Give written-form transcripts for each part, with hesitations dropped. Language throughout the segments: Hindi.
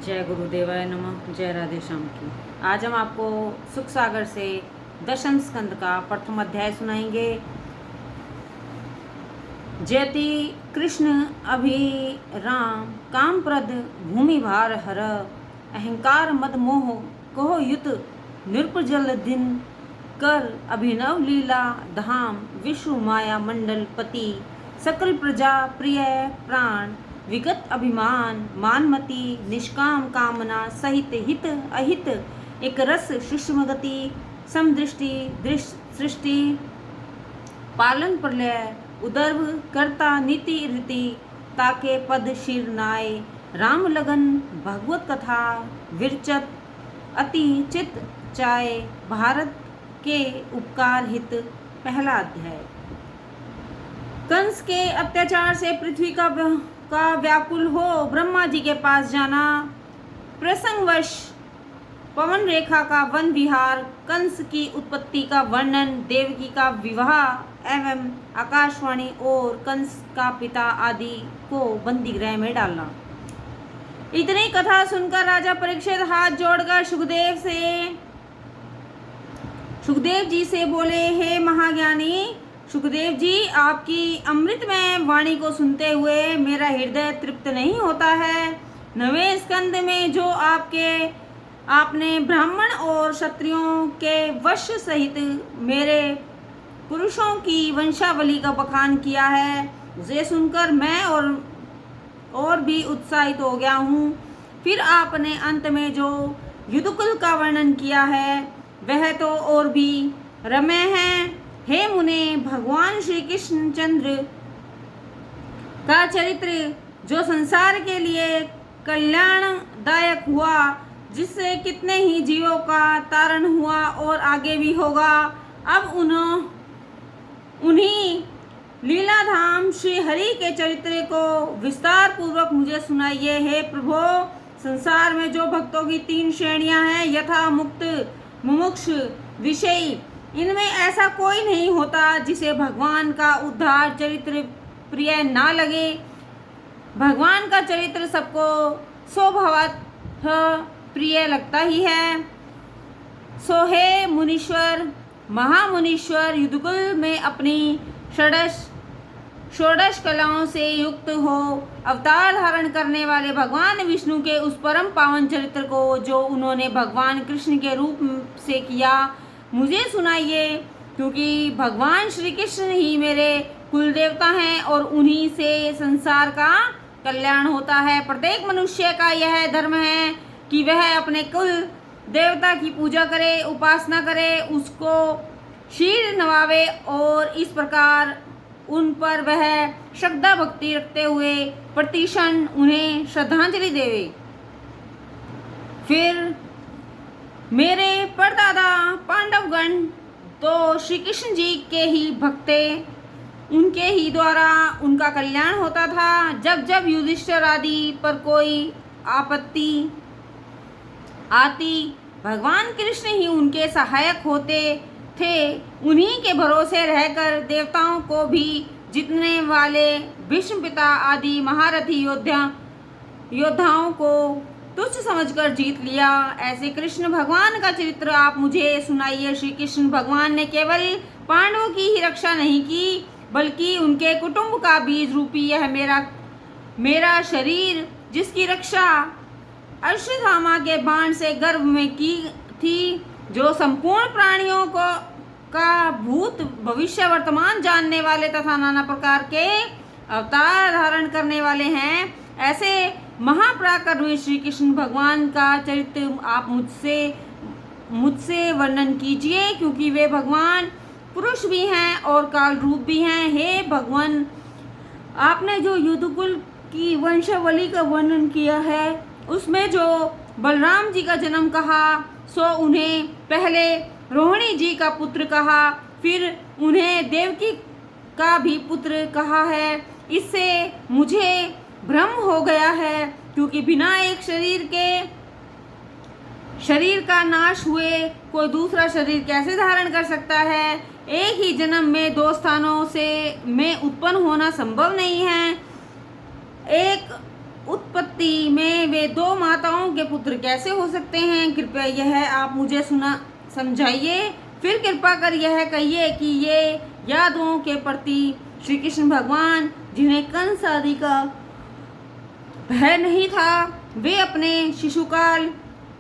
जय गुरुदेवाय नमः। जय राधे श्याम की। आज हम आपको सुख सागर से दशम स्कंद का प्रथम अध्याय सुनाएंगे। जयति कृष्ण अभिराम कामप्रद भूमि भार हर अहंकार मद मोह कहो युत नृपजल दिन कर अभिनव लीला धाम विश्व माया मंडल पति सकल प्रजा प्रिय प्राण विगत अभिमान मानमति निष्काम कामना सहित हित अहित एक रस सूक्ष्म गति समदृष्टि सृष्टि पालन प्रलय उदर्भ कर्ता नीति रीति ताके पद शीर नाय राम लगन भगवत कथा विरचत अति चित चाय भारत के उपकार हित। पहला अध्याय। कंस के अत्याचार से पृथ्वी का व्याकुल हो ब्रह्मा जी के पास जाना। प्रसंगवश पवन रेखा का वन विहार, कंस की उत्पत्ति का वर्णन, देवकी का विवाह एवं आकाशवाणी और कंस का पिता आदि को बंदी गृह में डालना। इतनी कथा सुनकर राजा परीक्षित हाथ जोड़कर सुखदेव जी से बोले, हे महाज्ञानी सुखदेव जी, आपकी अमृतमय वाणी को सुनते हुए मेरा हृदय तृप्त नहीं होता है। नवें स्कंद में जो आपने ब्राह्मण और क्षत्रियों के वश सहित मेरे पुरुषों की वंशावली का बखान किया है, उसे सुनकर मैं और भी उत्साहित हो गया हूँ। फिर आपने अंत में जो युद्धकुल का वर्णन किया है वह तो और भी रम्य है। हे मुने, भगवान श्री कृष्ण चंद्र का चरित्र जो संसार के लिए कल्याणदायक हुआ, जिससे कितने ही जीवों का तारण हुआ और आगे भी होगा, अब उन्हीं लीलाधाम श्री हरि के चरित्र को विस्तार पूर्वक मुझे सुनाइए। हे प्रभो, संसार में जो भक्तों की 3 श्रेणियां हैं, यथा मुक्त, मुमुक्ष, विषयी, इनमें ऐसा कोई नहीं होता जिसे भगवान का उद्धार चरित्र प्रिय ना लगे। भगवान का चरित्र सबको स्वभावतः प्रिय लगता ही है। सो हे मुनीश्वर, महामुनीश्वर, युद्धकुल में अपनी षोडश कलाओं से युक्त हो अवतार धारण करने वाले भगवान विष्णु के उस परम पावन चरित्र को जो उन्होंने भगवान कृष्ण के रूप से किया, मुझे सुनाइए, क्योंकि भगवान श्री कृष्ण ही मेरे कुल देवता हैं और उन्हीं से संसार का कल्याण होता है। प्रत्येक मनुष्य का यह धर्म है कि वह अपने कुल देवता की पूजा करे, उपासना करे, उसको शीर नवावे और इस प्रकार उन पर वह श्रद्धा भक्ति रखते हुए प्रतिक्षण उन्हें श्रद्धांजलि देवे। फिर मेरे परदादा पांडवगण तो श्री कृष्ण जी के ही भक्ते, उनके ही द्वारा उनका कल्याण होता था। जब जब युधिष्ठिर आदि पर कोई आपत्ति आती, भगवान कृष्ण ही उनके सहायक होते थे। उन्हीं के भरोसे रहकर देवताओं को भी जीतने वाले भीष्म पिता आदि महारथी योद्धाओं को तुच्छ समझकर जीत लिया। ऐसे कृष्ण भगवान का चरित्र आप मुझे सुनाइए। श्री कृष्ण भगवान ने केवल पांडवों की ही रक्षा नहीं की, बल्कि उनके कुटुंब का बीज रूपी यह मेरा शरीर, जिसकी रक्षा अश्वत्थामा के बाण से गर्भ में की थी, जो संपूर्ण प्राणियों का भूत भविष्य वर्तमान जानने वाले तथा नाना प्रकार के अवतार धारण करने वाले हैं, ऐसे महापराक्रमी श्री कृष्ण भगवान का चरित्र आप मुझसे वर्णन कीजिए, क्योंकि वे भगवान पुरुष भी हैं और काल रूप भी हैं। हे भगवान, आपने जो युद्धकुल की वंशावली का वर्णन किया है, उसमें जो बलराम जी का जन्म कहा, सो उन्हें पहले रोहिणी जी का पुत्र कहा, फिर उन्हें देवकी का भी पुत्र कहा है। इससे मुझे भ्रम हो गया है, क्योंकि बिना एक शरीर का नाश हुए कोई दूसरा शरीर कैसे धारण कर सकता है। एक ही जन्म में 2 स्थानों में उत्पन्न होना संभव नहीं है। एक उत्पत्ति में वे दो माताओं के पुत्र कैसे हो सकते हैं? कृपया यह आप मुझे समझाइए। फिर कृपा कर यह कहिए कि ये यादों के प्रति श्री कृष्ण भगवान, जिन्हें कंस आदि का भय नहीं था, वे अपने शिशुकाल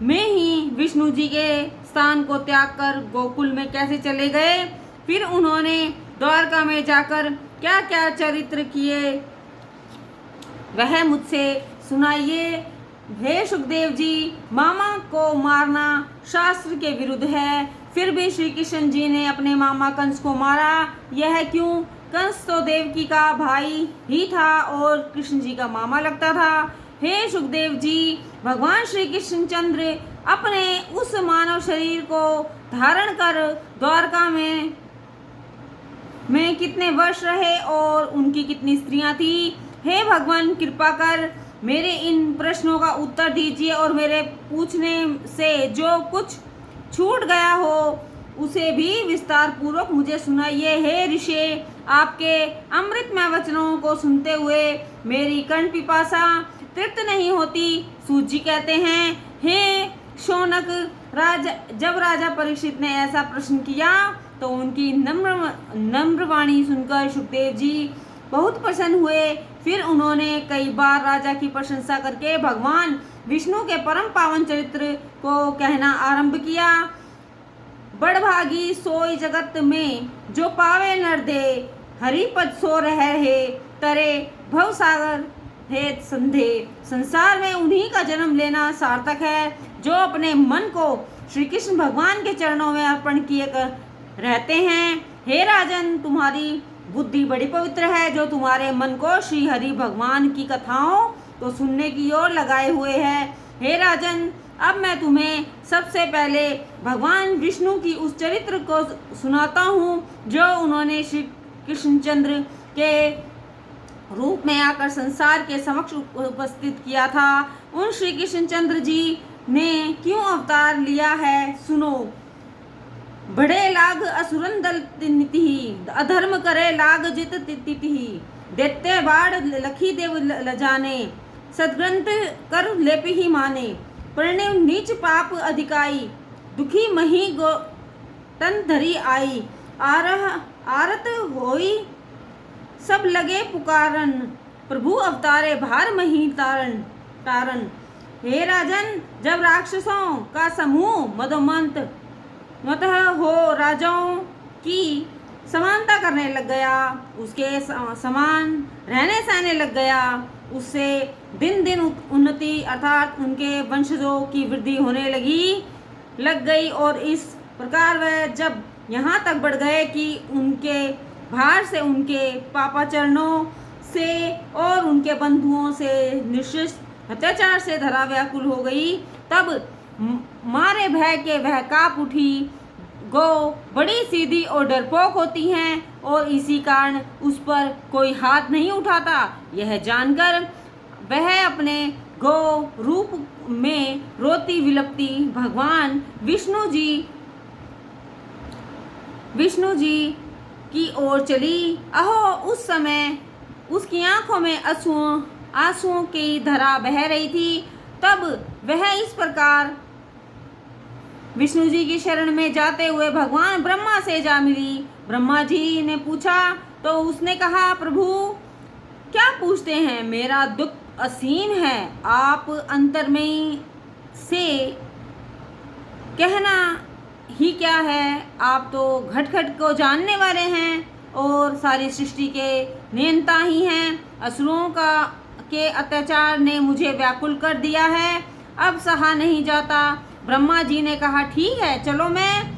में ही विष्णु जी के स्थान को त्याग कर गोकुल में कैसे चले गए? फिर उन्होंने द्वारका में जाकर क्या क्या चरित्र किए, वह मुझसे सुनाइए। हे सुखदेव जी, मामा को मारना शास्त्र के विरुद्ध है, फिर भी श्री कृष्ण जी ने अपने मामा कंस को मारा, यह क्यों? कंस तो देवकी का भाई ही था और कृष्ण जी का मामा लगता था। हे सुखदेव जी, भगवान श्री कृष्णचंद्र अपने उस मानव शरीर को धारण कर द्वारका में कितने वर्ष रहे और उनकी कितनी स्त्रियां थी? हे भगवान, कृपा कर मेरे इन प्रश्नों का उत्तर दीजिए और मेरे पूछने से जो कुछ छूट गया हो उसे भी विस्तार पूर्वक मुझे सुनाइए। हे ऋषि, आपके अमृतमय वचनों को सुनते हुए मेरी कर्ण पिपासा तृप्त नहीं होती। सूत जी कहते हैं, हे शौनक जब राजा परीक्षित ने ऐसा प्रश्न किया तो उनकी नम्र वाणी सुनकर सुखदेव जी बहुत प्रसन्न हुए। फिर उन्होंने कई बार राजा की प्रशंसा करके भगवान विष्णु के परम पावन चरित्र को कहना आरंभ किया। बड़भागी सोई जगत में जो पावे नर दे, हरिपद सो रहे तरे भव सागर है संधे। संसार में उन्हीं का जन्म लेना सार्थक है जो अपने मन को श्री कृष्ण भगवान के चरणों में अर्पण किए रहते हैं। हे राजन, तुम्हारी बुद्धि बड़ी पवित्र है जो तुम्हारे मन को श्री हरि भगवान की कथाओं को सुनने की ओर लगाए हुए है। हे राजन, अब मैं तुम्हें सबसे पहले भगवान विष्णु की उस चरित्र को सुनाता हूँ जो उन्होंने श्री कृष्णचंद्र के रूप में आकर संसार के समक्ष उपस्थित किया था। उन श्री कृष्णचंद्र जी ने क्यों अवतार लिया है, सुनो। बड़े लाग असुरन दल तिनिहि, अधर्म करे लाग जित तितिहि। दैत्य बाढ़ लखी देव लजाने, सदग्रंथ कर लेपिहि माने। परिणय नीच पाप अधिकाई, दुखी मही गो तन धरी आई। आरत होई सब लगे पुकारन, प्रभु अवतारे भार मही तारन। हे राजन, जब राक्षसों का समूह मदोमंत हो राजाओं की समानता करने लग गया, उसके समान रहने सहने लग गया, उससे दिन दिन उन्नति अर्थात उनके वंशजों की वृद्धि होने लग गई और इस प्रकार वह जब यहाँ तक बढ़ गए कि उनके भार से, उनके पापाचरणों से और उनके बंधुओं से निश्चित अत्याचार से धरा व्याकुल हो गई, तब मारे भय के वह कांप उठी। गो बड़ी सीधी और डरपोक होती हैं और इसी कारण उस पर कोई हाथ नहीं उठाता। यह जानकर वह अपने गो रूप में रोती विलपती भगवान विष्णु जी की ओर चली। अहो, उस समय उसकी आंखों में आंसुओं की धारा बह रही थी। तब वह इस प्रकार विष्णु जी की शरण में जाते हुए भगवान ब्रह्मा से जा मिली। ब्रह्मा जी ने पूछा तो उसने कहा, प्रभु क्या पूछते हैं, मेरा दुख असीम है, आप अंतर्मयी से कहना ही क्या है, आप तो घट घट को जानने वाले हैं और सारी सृष्टि के नियंता ही हैं। असुरों के अत्याचार ने मुझे व्याकुल कर दिया है, अब सहा नहीं जाता। ब्रह्मा जी ने कहा, ठीक है, चलो मैं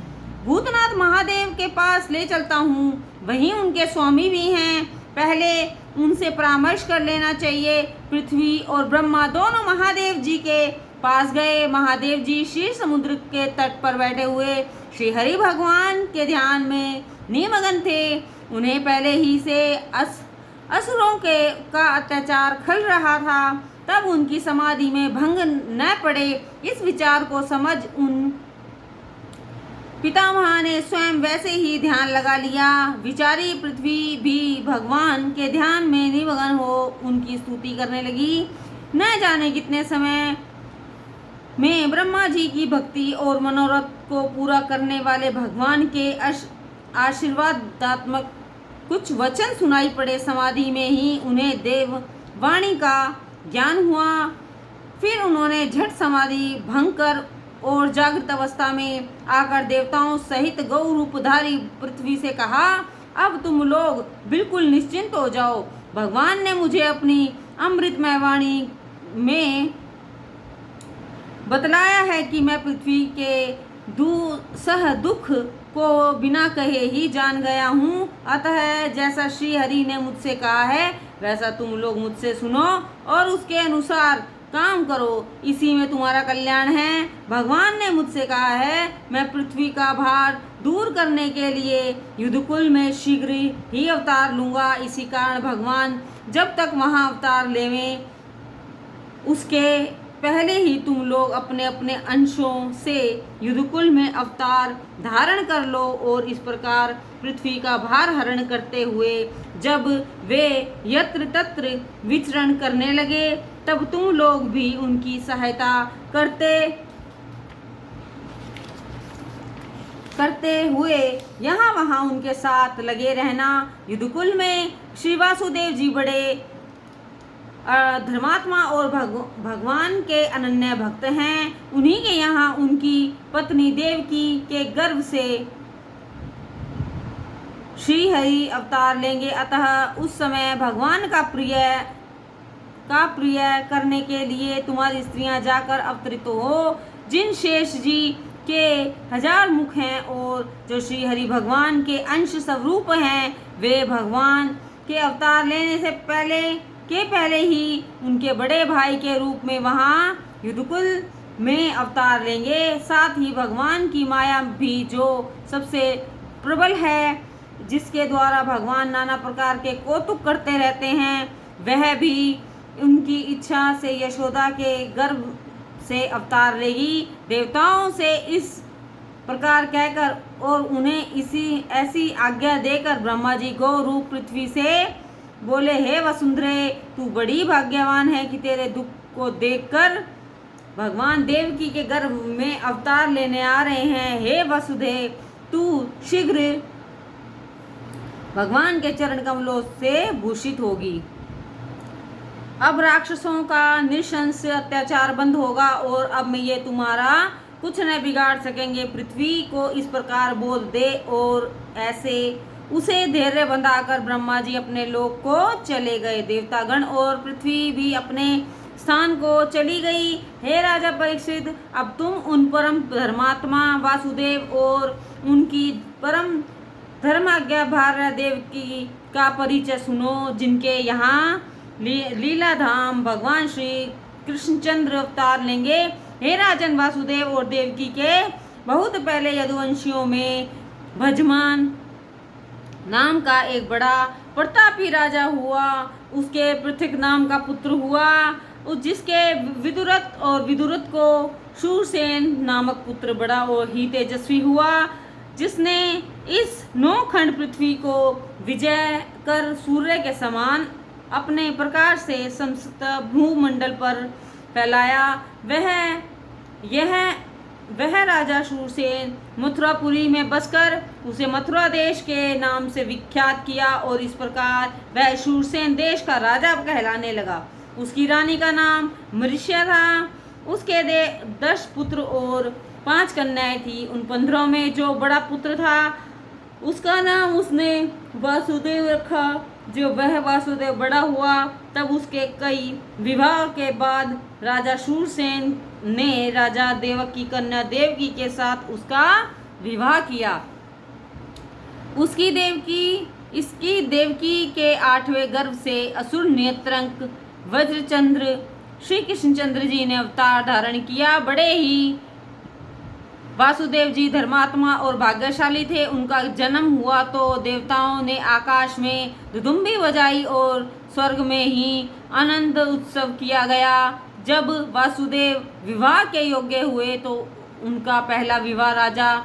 भूतनाथ महादेव के पास ले चलता हूँ, वहीं उनके स्वामी भी हैं, पहले उनसे परामर्श कर लेना चाहिए। पृथ्वी और ब्रह्मा दोनों महादेव जी के पास गए। महादेव जी क्षीर समुद्र के तट पर बैठे हुए श्री हरि भगवान के ध्यान में निमग्न थे। उन्हें पहले ही से असुरों का अत्याचार खल रहा था, तब उनकी समाधि में भंग न पड़े, इस विचार को समझ उन पितामह ने स्वयं वैसे ही ध्यान लगा लिया। विचारी पृथ्वी भी भगवान के ध्यान में निमग्न हो उनकी स्तुति करने लगी। न जाने कितने समय में ब्रह्मा जी की भक्ति और मनोरथ को पूरा करने वाले भगवान के आशीर्वादात्मक कुछ वचन सुनाई पड़े। समाधि में ही उन्हें देव वाणी का ज्ञान हुआ। फिर उन्होंने झट समाधि भंग कर और जागृत अवस्था में आकर देवताओं सहित गौ रूपधारी पृथ्वी से कहा, अब तुम लोग बिल्कुल निश्चिंत हो जाओ। भगवान ने मुझे अपनी अमृतमय वाणी में बतलाया है कि मैं पृथ्वी के सह दुख को बिना कहे ही जान गया हूँ। अतः जैसा श्री हरि ने मुझसे कहा है वैसा तुम लोग मुझसे सुनो और उसके अनुसार काम करो, इसी में तुम्हारा कल्याण है। भगवान ने मुझसे कहा है मैं पृथ्वी का भार दूर करने के लिए युद्धकुल में शीघ्र ही अवतार लूँगा। इसी कारण भगवान जब तक वहाँ अवतार लेवें उसके पहले ही तुम लोग अपने अपने अंशों से युद्धकुल में अवतार धारण कर लो और इस प्रकार पृथ्वी का भार हरण करते हुए जब वे यत्र तत्र विचरण करने लगे तब तुम लोग भी उनकी सहायता करते हुए यहाँ वहाँ उनके साथ लगे रहना। युद्धकुल में श्री वासुदेव जी बड़े धर्मात्मा और भगवान के अनन्य भक्त हैं। उन्हीं के यहाँ उनकी पत्नी देवकी के गर्भ से श्री हरि अवतार लेंगे। अतः उस समय भगवान का प्रिय करने के लिए तुम्हारी स्त्रियां जाकर अवतरित हो। जिन शेष जी के 1000 मुख हैं और जो श्री हरि भगवान के अंश स्वरूप हैं वे भगवान के अवतार लेने से पहले ही उनके बड़े भाई के रूप में वहाँ युद्धकुल में अवतार लेंगे। साथ ही भगवान की माया भी जो सबसे प्रबल है, जिसके द्वारा भगवान नाना प्रकार के कौतुक करते रहते हैं, वह भी उनकी इच्छा से यशोदा के गर्भ से अवतार लेगी। देवताओं से इस प्रकार कहकर और उन्हें ऐसी आज्ञा देकर ब्रह्मा जी गौ रूप पृथ्वी से बोले, हे वसुंधरे तू बड़ी भाग्यवान है कि तेरे दुख को देखकर भगवान देवकी के गर्भ में अवतार लेने आ रहे हैं। हे वसुदेव तू शीघ्र भगवान के चरण कमलों से भूषित होगी। अब राक्षसों का निशंस अत्याचार बंद होगा और अब में ये तुम्हारा कुछ न बिगाड़ सकेंगे। पृथ्वी को इस प्रकार बोध दे और ऐसे उसे धैर्य बंधाकर ब्रह्मा जी अपने लोक को चले गए। देवतागण और पृथ्वी भी अपने स्थान को चली गई। हे राजा परीक्षित, अब तुम उन परम धर्मात्मा वासुदेव और उनकी परम धर्माज्ञा भार्या देवकी का परिचय सुनो, जिनके यहाँ लीला धाम भगवान श्री कृष्णचंद्र अवतार लेंगे। हे राजन, वासुदेव और देवकी के बहुत पहले यदुवंशियों में भजमान नाम का एक बड़ा प्रतापी राजा हुआ। उसके पृथक नाम का पुत्र हुआ, जिसके विदुरथ को शूरसेन नामक पुत्र बड़ा और ही तेजस्वी हुआ, जिसने इस 9 खंड पृथ्वी को विजय कर सूर्य के समान अपने प्रकाश से समस्त भूमंडल पर फैलाया। वह राजा शूरसेन मथुरापुरी में बसकर उसे मथुरा देश के नाम से विख्यात किया और इस प्रकार वह शूरसेन देश का राजा कहलाने लगा। उसकी रानी का नाम मृष्या था। उसके 10 पुत्र और 5 कन्याएं थी। उन 15 में जो बड़ा पुत्र था उसका नाम उसने वासुदेव रखा। जो वह वासुदेव बड़ा हुआ तब उसके कई विवाह के बाद राजा शूरसेन ने राजा देवकी कन्या देवकी के साथ उसका विवाह किया। इसकी देवकी के 8वें गर्भ से असुर नेत्रंक वज्रचंद्र श्री कृष्णचंद्र जी ने अवतार धारण किया। बड़े ही वासुदेव जी धर्मात्मा और भाग्यशाली थे। उनका जन्म हुआ तो देवताओं ने आकाश में दुदुम्बी बजाई और स्वर्ग में ही आनंद उत्सव किया गया। जब वासुदेव विवाह के योग्य हुए तो उनका पहला विवाह राजा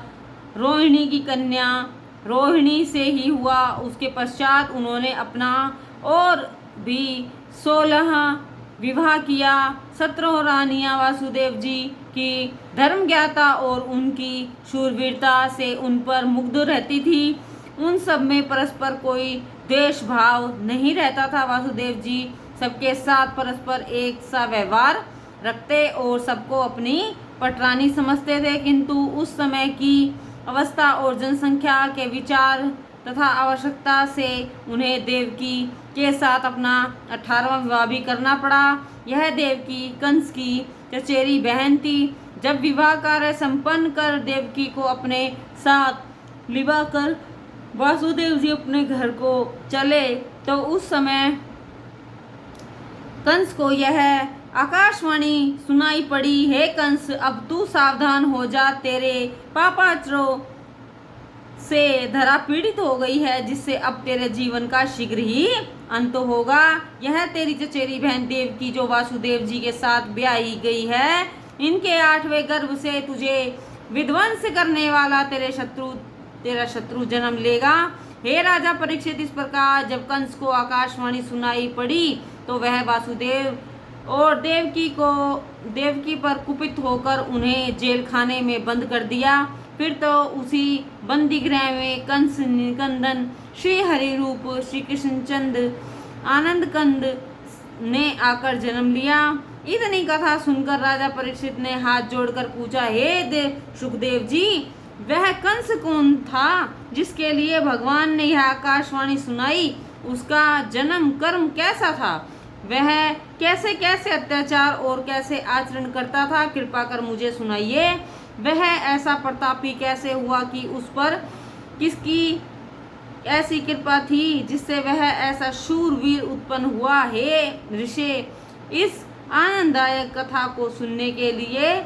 रोहिणी की कन्या रोहिणी से ही हुआ। उसके पश्चात उन्होंने अपना और भी 16 विवाह किया। 17 रानियां वासुदेव जी की धर्म ज्ञाता और उनकी शूरवीरता से उन पर मुग्ध रहती थी। उन सब में परस्पर कोई द्वेष भाव नहीं रहता था। वासुदेव जी सबके साथ परस्पर एक सा व्यवहार रखते और सबको अपनी पटरानी समझते थे। किंतु उस समय की अवस्था और जनसंख्या के विचार तथा आवश्यकता से उन्हें देवकी के साथ अपना 18वां विवाह भी करना पड़ा। यह देवकी कंस की चचेरी बहन थी। जब विवाह कार्य संपन्न कर देवकी को अपने साथ लिवा कर वासुदेव जी अपने घर को चले तो उस समय कंस को यह आकाशवाणी सुनाई पड़ी, हे कंस, अब तू सावधान हो जा, तेरे पापाचारों से धरा पीड़ित हो गई है, जिससे अब तेरे जीवन का शीघ्र ही अंत होगा। यह तेरी चचेरी बहन देवकी जो वासुदेव जी के साथ ब्याही गई है, इनके 8वें गर्भ से तुझे विध्वंस करने वाला तेरा शत्रु जन्म लेगा। हे राजा परीक्षित, इस प्रकार जब कंस को आकाशवाणी सुनाई पड़ी तो वह वासुदेव और देवकी पर कुपित होकर उन्हें जेल खाने में बंद कर दिया। फिर तो उसी बंदी गृह में कंस निकंदन श्री हरि रूप श्री कृष्णचंद्र आनंद कंद ने आकर जन्म लिया। इतनी कथा सुनकर राजा परीक्षित ने हाथ जोड़कर पूछा, हे सुखदेव जी, वह कंस कौन था जिसके लिए भगवान ने यह आकाशवाणी सुनाई? उसका जन्म कर्म कैसा था? वह कैसे कैसे अत्याचार और कैसे आचरण करता था? कृपा कर मुझे सुनाइए। वह ऐसा प्रतापी कैसे हुआ कि उस पर किसकी ऐसी कृपा थी जिससे वह ऐसा शूरवीर उत्पन्न हुआ? हे ऋषि, इस आनंददायक कथा को सुनने के लिए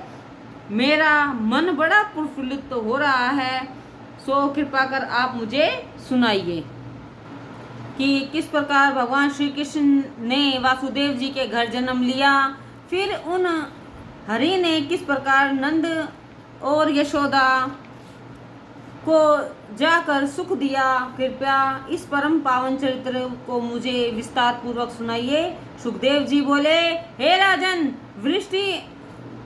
मेरा मन बड़ा प्रफुल्लित हो रहा है, सो कृपा कर आप मुझे सुनाइए कि किस प्रकार भगवान श्री कृष्ण ने वासुदेव जी के घर जन्म लिया। फिर उन हरि ने किस प्रकार नंद और यशोदा को जाकर सुख दिया। कृपया इस परम पावन चरित्र को मुझे विस्तार पूर्वक सुनाइए। सुखदेव जी बोले, हे राजन,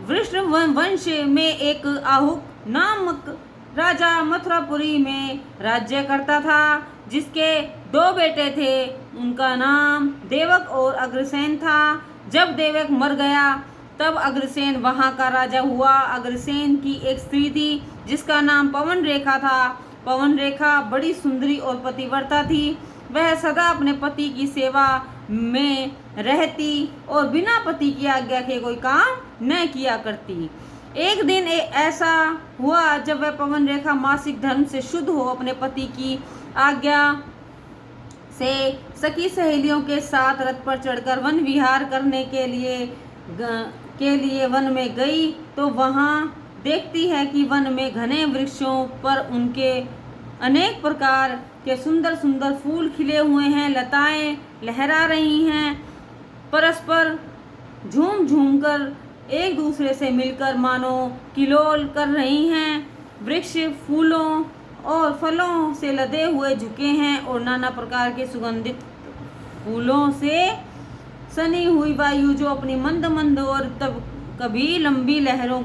वृष्ण वंश में एक आहुक नामक राजा मथुरापुरी में राज्य करता था, जिसके 2 बेटे थे। उनका नाम देवक और अग्रसेन था। जब देवक मर गया तब अग्रसेन वहां का राजा हुआ। अग्रसेन की एक स्त्री थी जिसका नाम पवन रेखा था। पवन रेखा बड़ी सुंदरी और पतिव्रता थी। वह सदा अपने पति की सेवा में रहती और बिना पति की आज्ञा के कोई काम न किया करती। एक दिन ऐसा हुआ जब वह पवन रेखा मासिक धर्म से शुद्ध हो अपने पति की आज्ञा से सखी सहेलियों के साथ रथ पर चढ़कर वन विहार करने के लिए वन में गई तो वहां देखती है कि वन में घने वृक्षों पर उनके अनेक प्रकार के सुंदर सुंदर फूल खिले हुए हैं। लताएं लहरा रही हैं, परस्पर झूम झूम कर एक दूसरे से मिलकर मानो किलोल कर रही हैं। वृक्ष फूलों और फलों से लदे हुए झुके हैं और नाना प्रकार के सुगंधित फूलों से सनी हुई वायु जो अपनी मंद मंद और तब कभी लंबी लहरों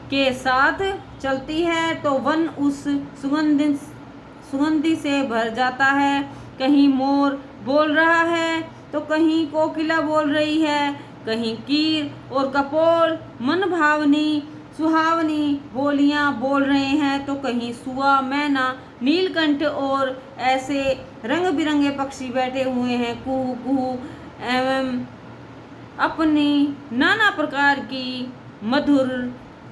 के साथ चलती है तो वन उस सुगंधि से भर जाता है। कहीं मोर बोल रहा है तो कहीं कोकिला बोल रही है, कहीं कीर और कपोल मन भावनी सुहावनी बोलियां बोल रहे हैं तो कहीं सुआ, मैना, नीलकंठ और ऐसे रंग बिरंगे पक्षी बैठे हुए हैं। कुहू कुहू एवं अपनी नाना प्रकार की मधुर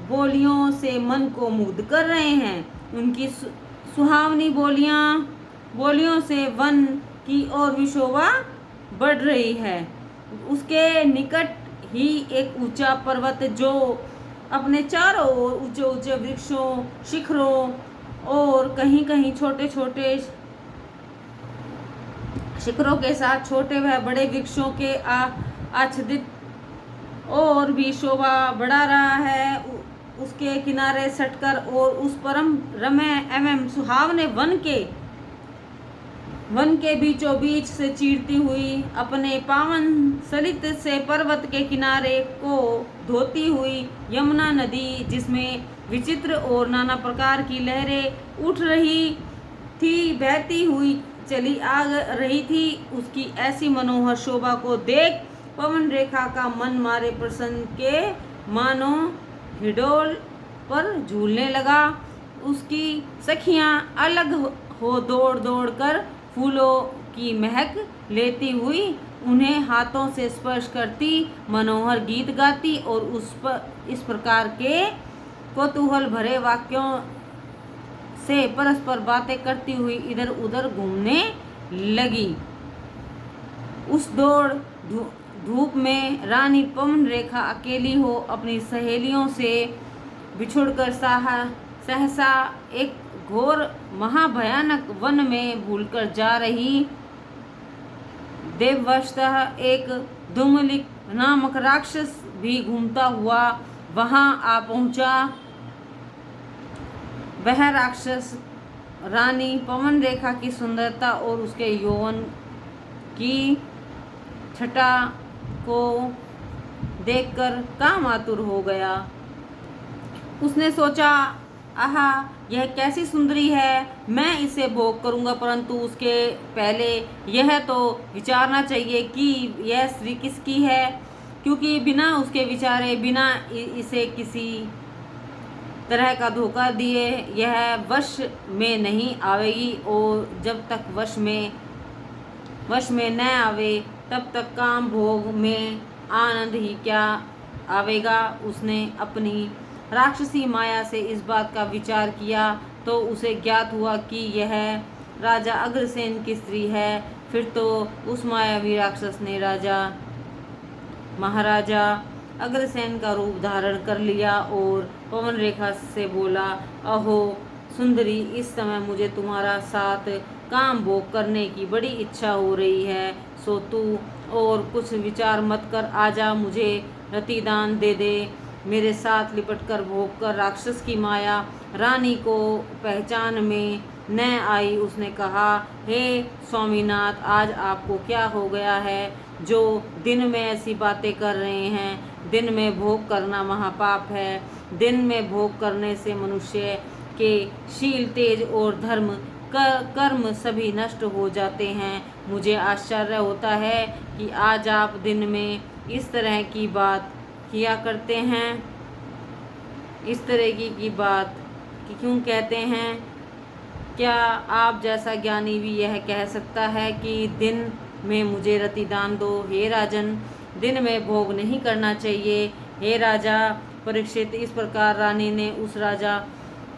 बोलियों से मन को मुग्ध कर रहे हैं। उनकी सुहावनी बोलियों से वन की और भी शोभा बढ़ रही है। उसके निकट ही एक ऊंचा पर्वत जो अपने चारों ओर ऊंचे ऊंचे वृक्षों, शिखरों और कहीं कहीं छोटे छोटे शिखरों के साथ छोटे व बड़े वृक्षों के आच्छादित और भी शोभा बढ़ा रहा है। उसके किनारे सटकर और उस परम रम्य एवं सुहावने वन के वन के बीचों बीच से चीरती हुई अपने पावन सलित से पर्वत के किनारे को धोती हुई यमुना नदी, जिसमें विचित्र और नाना प्रकार की लहरें उठ रही थी, बहती हुई चली आ रही थी, उसकी ऐसी मनोहर शोभा को देख पवन रेखा का मन मारे प्रसन्न के मानो हिडोल पर झूलने लगा। उसकी सखियां अलग हो दौड़ दौड़ कर फूलों की महक लेती हुई उन्हें हाथों से स्पर्श करती, मनोहर गीत गाती और इस प्रकार के कौतूहल भरे वाक्यों से परस्पर बातें करती हुई इधर उधर घूमने लगी। उस दौड़ धूप में रानी पवन रेखा अकेली हो अपनी सहेलियों से बिछुड़कर सहसा एक घोर महाभयानक वन में भूलकर जा रही। देववशतः एक धूमलिक नामक राक्षस भी घूमता हुआ वहां आ पहुंचा। वह राक्षस रानी पवन रेखा की सुंदरता और उसके यौवन की छटा को देखकर कामातुर हो गया। उसने सोचा, आहा, यह कैसी सुंदरी है, मैं इसे भोग करूंगा, परंतु उसके पहले यह तो विचारना चाहिए कि यह स्त्री किसकी है, क्योंकि बिना उसके विचारे, बिना इसे किसी तरह का धोखा दिए यह वश में नहीं आवेगी, और जब तक वश में न आवे तब तक काम भोग में आनंद ही क्या आवेगा। उसने अपनी राक्षसी माया से इस बात का विचार किया तो उसे ज्ञात हुआ कि यह राजा अग्रसेन की स्त्री है। फिर तो उस मायावी राक्षस ने महाराजा अग्रसेन का रूप धारण कर लिया और पवन रेखा से बोला, अहो सुंदरी, इस समय मुझे तुम्हारा साथ काम भोग करने की बड़ी इच्छा हो रही है, सो तू और कुछ विचार मत कर, आजा, मुझे रतिदान दे दे। मेरे साथ लिपट कर भोग कर। राक्षस की माया रानी को पहचान में न आई। उसने कहा, हे स्वामीनाथ, आज आपको क्या हो गया है जो दिन में ऐसी बातें कर रहे हैं। दिन में भोग करना महापाप है। दिन में भोग करने से मनुष्य के शील, तेज और धर्म कर्म सभी नष्ट हो जाते हैं। मुझे आश्चर्य होता है कि आज आप दिन में इस तरह की बात किया करते हैं। इस तरह की बात क्यों कहते हैं? क्या आप जैसा ज्ञानी भी यह कह सकता है कि दिन में मुझे रतिदान दो? हे राजन, दिन में भोग नहीं करना चाहिए। हे राजा परीक्षित, इस प्रकार रानी ने उस राजा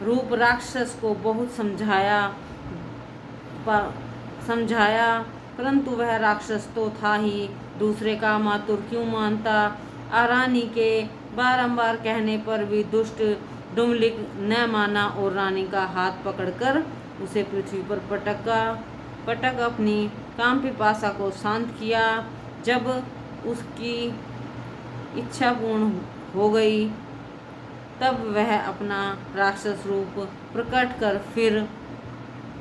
रूप राक्षस को बहुत समझाया, परंतु वह राक्षस तो था ही, दूसरे का मातुर क्यों मानता। रानी के बारंबार कहने पर भी दुष्ट डुमलिक न माना और रानी का हाथ पकड़कर उसे पृथ्वी पर पटक अपनी काम पिपासा को शांत किया। जब उसकी इच्छा पूर्ण हो गई तब वह अपना राक्षस रूप प्रकट कर फिर